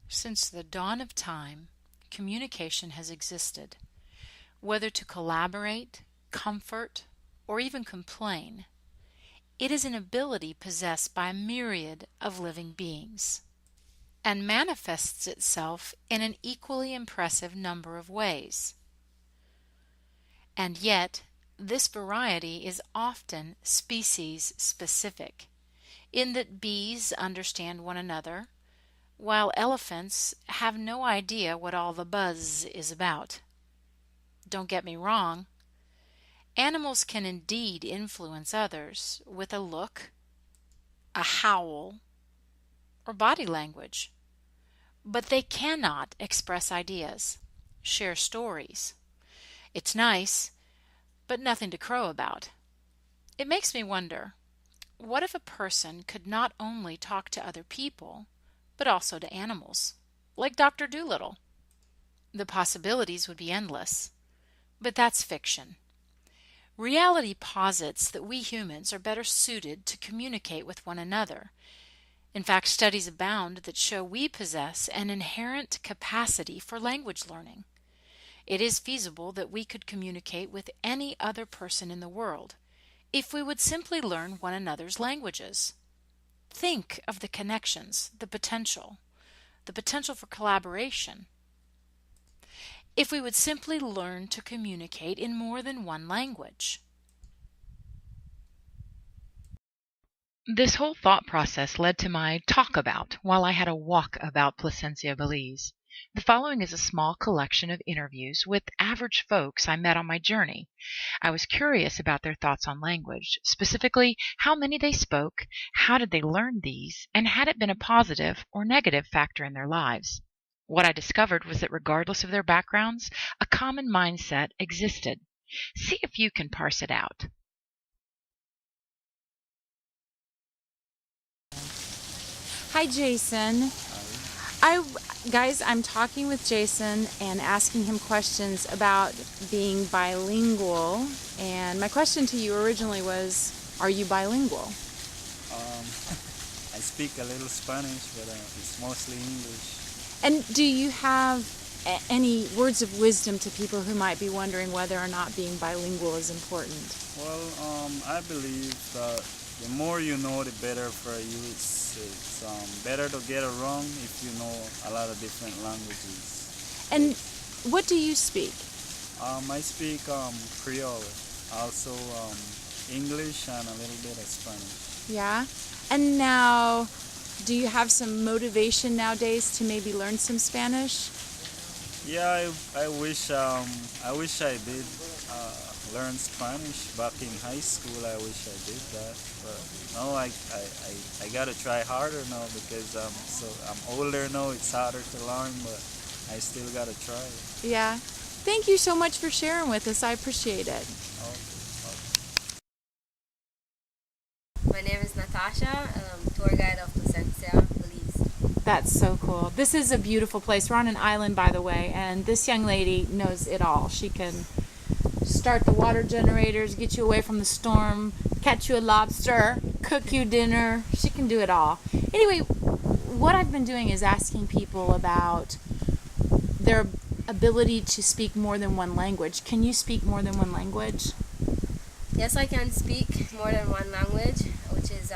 Since the dawn of time, communication has existed. Whether to collaborate, comfort, or even complain, it is an ability possessed by a myriad of living beings, and manifests itself in an equally impressive number of ways. And yet, this variety is often species-specific, in that bees understand one another, while elephants have no idea what all the buzz is about. Don't get me wrong, animals can indeed influence others with a look, a howl, or body language, but they cannot express ideas, share stories. It's nice, but nothing to crow about. It makes me wonder, what if a person could not only talk to other people, but also to animals, like Dr. Dolittle? The possibilities would be endless, but that's fiction. Reality posits that we humans are better suited to communicate with one another. In fact, studies abound that show we possess an inherent capacity for language learning. It is feasible that we could communicate with any other person in the world if we would simply learn one another's languages. Think of the connections, the potential for collaboration. If we would simply learn to communicate in more than one language. This whole thought process led to my talk-about while I had a walk about Placencia, Belize. The following is a small collection of interviews with average folks I met on my journey. I was curious about their thoughts on language, specifically how many they spoke, how did they learn these, and had it been a positive or negative factor in their lives. What I discovered was that regardless of their backgrounds, a common mindset existed. See if you can parse it out. Hi, Jason. I'm talking with Jason and asking him questions about being bilingual. And my question to you originally was, are you bilingual? I speak a little Spanish, but it's mostly English. And do you have any words of wisdom to people who might be wondering whether or not being bilingual is important? Well, I believe that the more you know, the better for you. It's better to get along if you know a lot of different languages. And what do you speak? I speak Creole, also English and a little bit of Spanish. Yeah? And now, do you have some motivation nowadays to maybe learn some Spanish? Yeah, I wish I did learn Spanish back in high school. I wish I did that, but no, I gotta try harder now because I'm older now. It's harder to learn, but I still gotta try. Yeah. Thank you so much for sharing with us. I appreciate it. Okay. My name is Natasha. I'm tour guide of Placencia, Belize. That's so cool. This is a beautiful place. We're on an island, by the way, and this young lady knows it all. She can start the water generators, get you away from the storm, catch you a lobster, cook you dinner. She can do it all. Anyway, what I've been doing is asking people about their ability to speak more than one language. Can you speak more than one language? Yes, I can speak more than one language, which is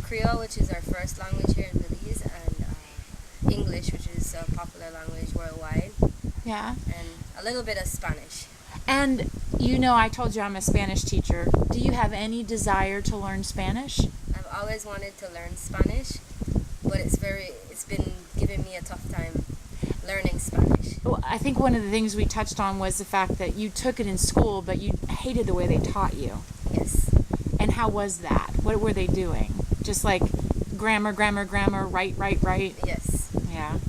Creole, which is our first language here in Belize, and English, which is a popular language worldwide. Yeah. And a little bit of Spanish. And you know, I told you I'm a Spanish teacher. Do you have any desire to learn Spanish? I've always wanted to learn Spanish, but it's been giving me a tough time learning Spanish. Well, I think one of the things we touched on was the fact that you took it in school, but you hated the way they taught you. Yes. And how was that? What were they doing? Just like grammar, right. Yes. Yeah.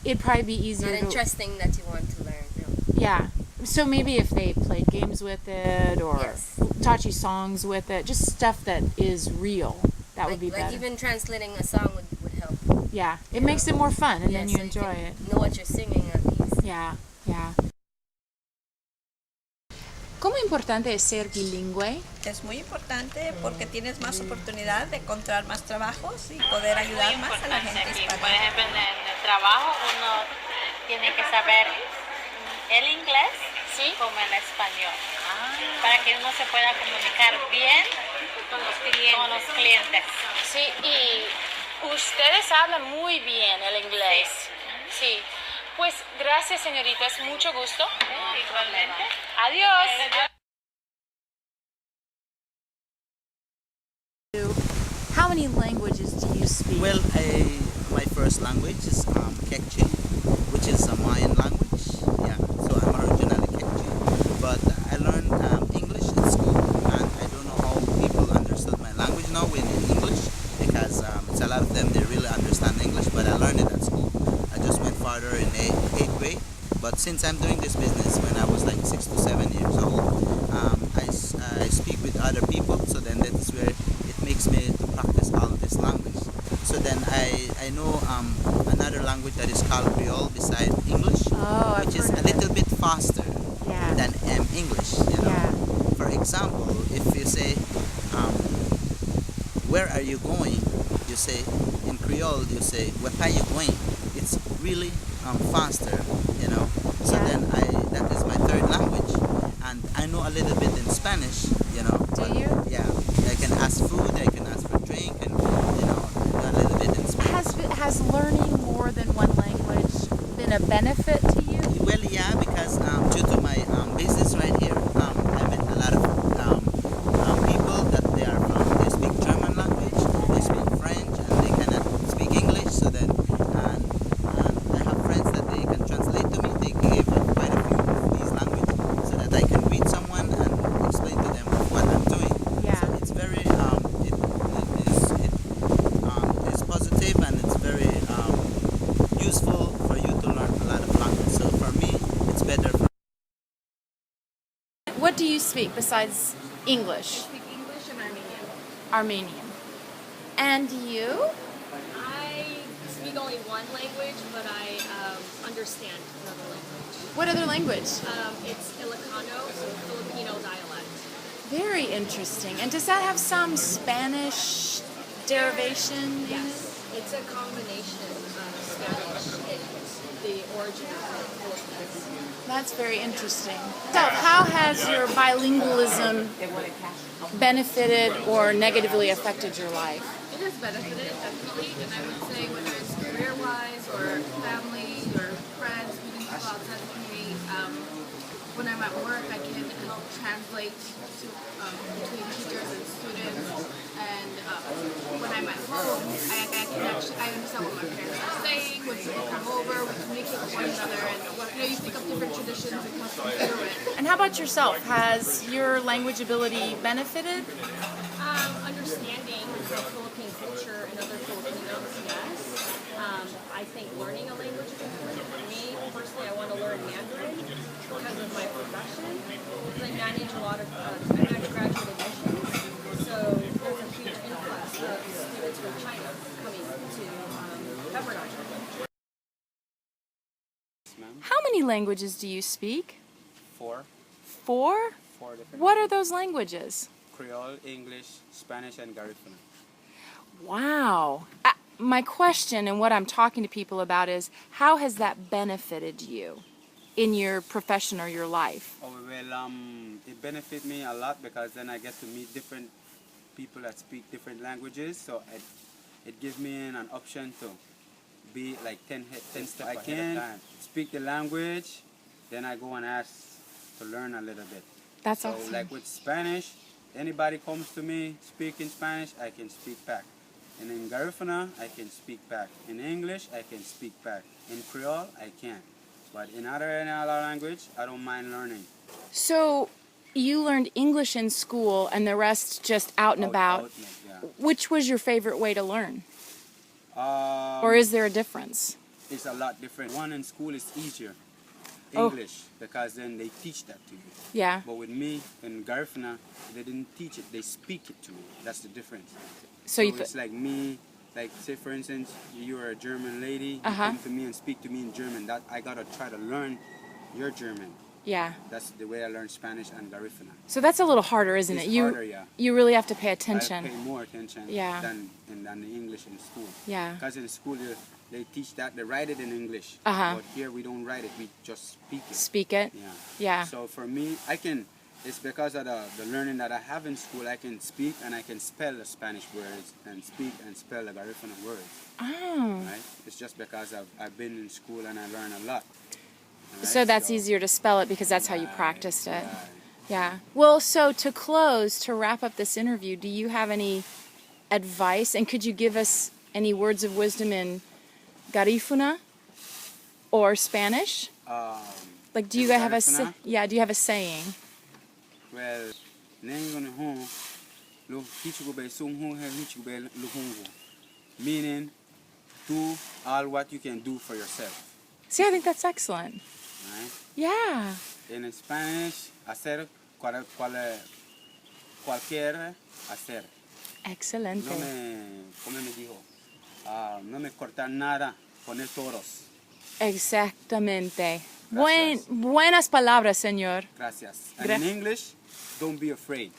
It'd probably be easier Not interesting that you want to learn. No. Yeah. So maybe if they played games with it or Yes. taught you songs with it, just stuff that is real, that would be better. Like even translating a song would help. Yeah. It makes it more fun, and then you so enjoy can it. Know what you're singing at least. Yeah. ¿Cómo importante es ser bilingüe? Es muy importante porque tienes más oportunidad de encontrar más trabajos y poder ayudar más a la gente hispana. Puedes aprender trabajo uno tiene que saber el inglés ¿Sí? como el español Ah, para que uno se pueda comunicar bien con los clientes. sí, y ustedes hablan muy bien el inglés. Sí. Pues gracias, señorita, es mucho gusto. Igualmente. Adiós. How many languages do you speak? Well, my first language is Kekchi, which is a Mayan language. Yeah, so I'm originally Kekchi, but I learned English at school, and I don't know how people understood my language now in English, because it's a lot of them they really understand English, but I learned it at school. I just went farther in eighth grade, but since I'm doing this business when I was like 6 to 7 years old, I speak with other people, so then that's where it makes me to practice all this language. So then I know another language that is called Creole beside English, Oh, I've which is heard a of it. little bit faster Yeah. than English. You know? Yeah. For example, if you say, "Where are you going?" You say in Creole, you say, "Where are you going?" It's really faster, you know. So Yeah. then that is my third language, and I know a little bit in Spanish, you know. Do but you? Yeah, I can ask food, I can ask for drink, and you know, a little bit in Spanish. Has learning more than one language been a benefit to you? Well, yeah, because due to my business right here, I met a lot of people that they speak German language, they speak French, and they cannot speak English. So then, and I have friends that they can translate to me. They give quite a few of these languages so that I can read someone and explain to them what I'm doing. Yeah. So it's very it is positive, and it's very useful for you to learn a lot of language. So for me, it's better. What do you speak besides English? Speak English and Armenian. Armenian. And you? I speak only one language, but I understand another language. What other language? It's Ilocano, so Filipino dialect. Very interesting. And does that have some Spanish derivation in it? Yes, it's a combination of Spanish and the origin of the Philippines. That's very interesting. So, how has your bilingualism benefited or negatively affected your life? It has benefited, definitely, and I would say whether it's career-wise or family or friends, meeting people outside the community, when I'm at work, I can help translate between teachers and students, and when I'm at home, I understand what my parents are saying. When people come over, we communicate with one another, and you pick up different traditions and customs through it. And how about yourself? Has your language ability benefited? Understanding the Philippine culture and other Filipinos, yes. I think learning a language is important. For me, personally, I want to learn Mandarin because of my profession. Because I manage a lot of undergraduate admissions, so there's a huge influx of students from China coming to Pepperdine. How many languages do you speak? Four 4? different. What are those languages? Creole, English, Spanish, and Garifuna. Wow. My question and what I'm talking to people about is how has that benefited you in your profession or your life? Oh well, it benefit me a lot because then I get to meet different people that speak different languages. So it gives me an option to be like 10 steps I can speak the language, then I go and ask to learn a little bit. That's So awesome. like with Spanish, anybody comes to me speaking Spanish, I can speak back. And in Garifuna, I can speak back. In English, I can speak back. In Creole, I can't. But in any other language, I don't mind learning. So you learned English in school and the rest just out and about. Yeah. Which was your favorite way to learn? Or is there a difference? It's a lot different. One in school is easier, Oh. English, because then they teach that to you. Yeah. But with me in Garifuna, they didn't teach it, they speak it to me. That's the difference. So you it's like me, like say for instance, you are a German lady, you Uh-huh. come to me and speak to me in German. That I gotta try to learn your German. yeah. That's the way I learned Spanish and Garifuna. So that's a little harder, isn't It's it? You harder, yeah. you really have to pay I attention. pay more attention Yeah. than the English in school. Yeah. Because in school they teach that they write it in English. Uh-huh. But here we don't write it, we just speak it. Speak it. Yeah. Yeah. So for me, it's because of the learning that I have in school, I can speak and I can spell the Spanish words and speak and spell the Garifuna words. Oh. Right? It's just because I've been in school and I learn a lot. Right? So that's easier to spell it because that's how you practiced it. Right. Yeah. Well, so to close, to wrap up this interview, do you have any advice, and could you give us any words of wisdom in Garifuna or Spanish? Like, do you in have Garifuna? do you have a saying? Well, meaning do all what you can do for yourself. See, I think that's excellent. Right? Yeah. In Spanish, hacer cualquier hacer. Excelente. ¿Cómo me dijo? No me cortar nada, poner toros. Exactamente. Gracias. Buenas palabras, señor. Gracias. And in English, don't be afraid.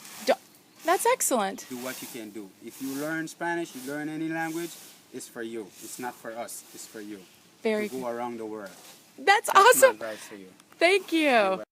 That's excellent. Do what you can do. If you learn Spanish, you learn any language, it's for you. It's not for us. It's for you. Very to go around the world. That's That's awesome. my advice for you. Thank you.